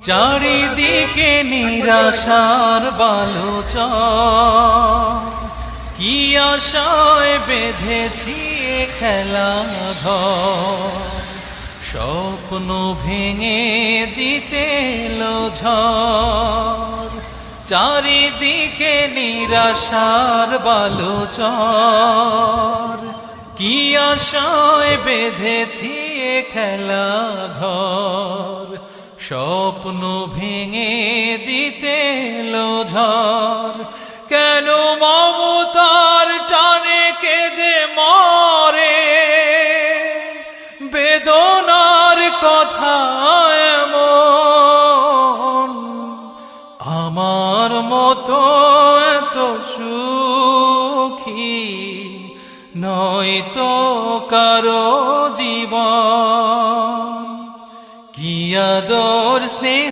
চারিদিকে নিরাশার বালুচর, কি আশায় বেঁধেছি এ খেলা ঘর। স্বপ্ন ভেঙে দিতে এলো ঝড়, চারিদিকে নিরাশার বালুচর, কি আশায় বেঁধেছি এ খেলা ঘর। স্বপ্ন ভেঙে দিতে এলো ঝড়, কেন মমতার টানে কেঁদে মরে, বেদনার কথা এমন। আমার মতো এত সুখী নয়তো কারো জীবন। কি আদর স্নেহ